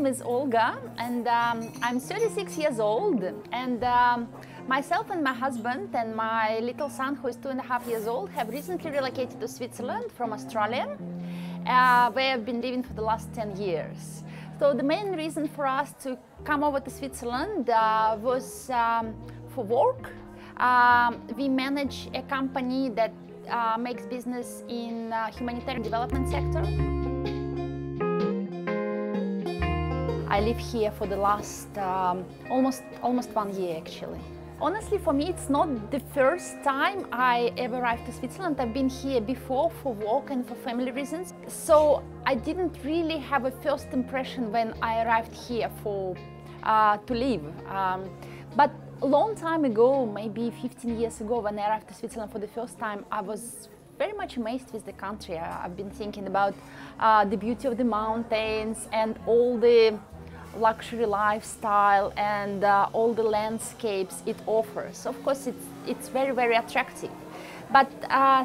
name is Olga, and I'm 36 years old, and myself and my husband and my little son, who is 2.5 years old, have recently relocated to Switzerland from Australia, where I've been living for the last 10 years. So the main reason for us to come over to Switzerland was for work. We manage a company that makes business in humanitarian development sector. I live here for the last almost 1 year actually. Honestly, for me, it's not the first time I ever arrived to Switzerland. I've been here before for work and for family reasons. So I didn't really have a first impression when I arrived here to live. But a long time ago, maybe 15 years ago, when I arrived to Switzerland for the first time, I was very much amazed with the country. I've been thinking about the beauty of the mountains and all the luxury lifestyle and all the landscapes it offers. Of course, it's very, very attractive. But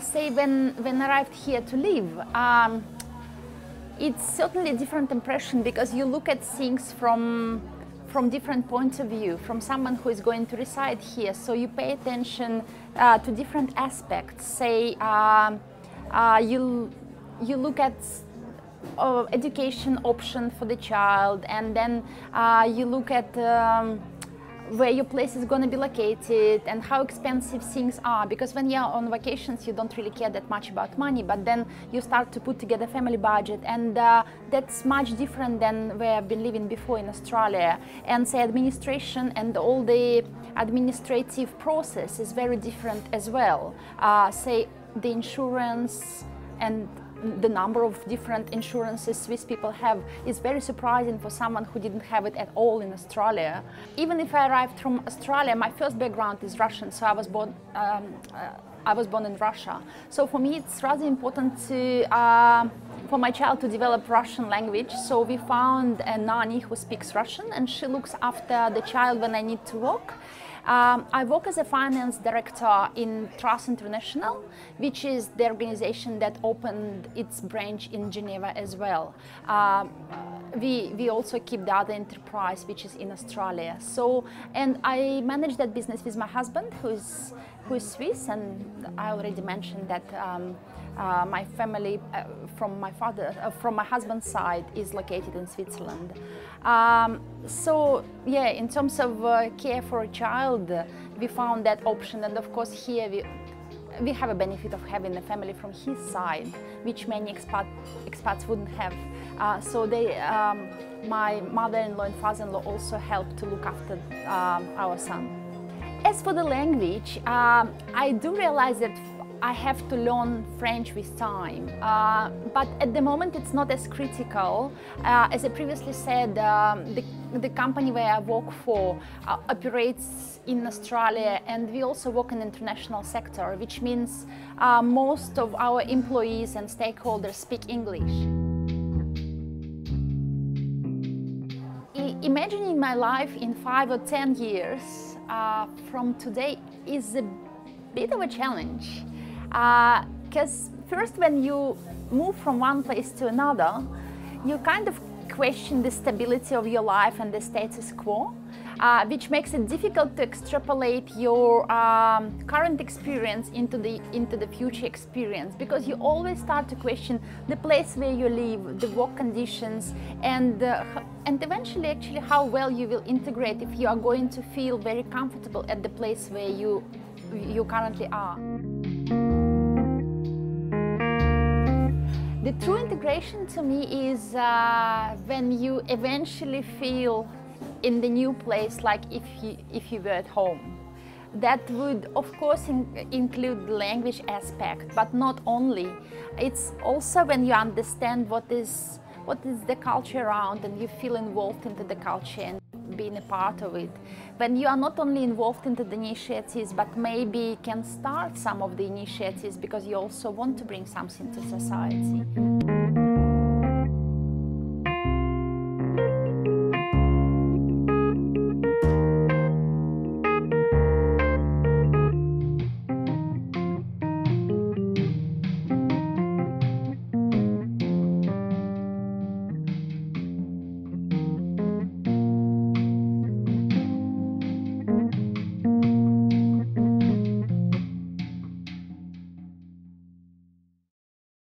say when I arrived here to live, it's certainly a different impression because you look at things from different points of view, from someone who is going to reside here. So you pay attention to different aspects. Say you look at education option for the child, and then you look at where your place is going to be located and how expensive things are, because when you're on vacations you don't really care that much about money, but then you start to put together a family budget, and that's much different than where I've been living before in Australia. And say administration and all the administrative process is very different as well. Say the insurance and the number of different insurances Swiss people have is very surprising for someone who didn't have it at all in Australia. Even if I arrived from Australia, my first background is Russian, so I was born in Russia. So for me it's rather important for my child to develop Russian language. So we found a nanny who speaks Russian, and she looks after the child when I need to work. I work as a finance director in Trust International, which is the organization that opened its branch in Geneva as well. We also keep the other enterprise, which is in Australia. So, and I manage that business with my husband, who is Swiss, and I already mentioned that my family from my husband's side is located in Switzerland. So yeah, in terms of care for a child, we found that option, and of course here we have a benefit of having a family from his side, which many expats wouldn't have. So my mother-in-law and father-in-law also helped to look after our son. As for the language, I do realize that I have to learn French with time, but at the moment it's not as critical. As I previously said, the company where I work for operates in Australia, and we also work in the international sector, which means most of our employees and stakeholders speak English. Imagining my life in 5 or 10 years from today is a bit of a challenge. Because first, when you move from one place to another, you kind of question the stability of your life and the status quo, which makes it difficult to extrapolate your current experience into the future experience, because you always start to question the place where you live, the work conditions, and eventually actually how well you will integrate, if you are going to feel very comfortable at the place where you currently are. The true integration to me is when you eventually feel in the new place like if you were at home. That would of course include the language aspect, but not only. It's also when you understand what is the culture around, and you feel involved into the culture and being a part of it. When you are not only involved into the initiatives, but maybe can start some of the initiatives because you also want to bring something to society.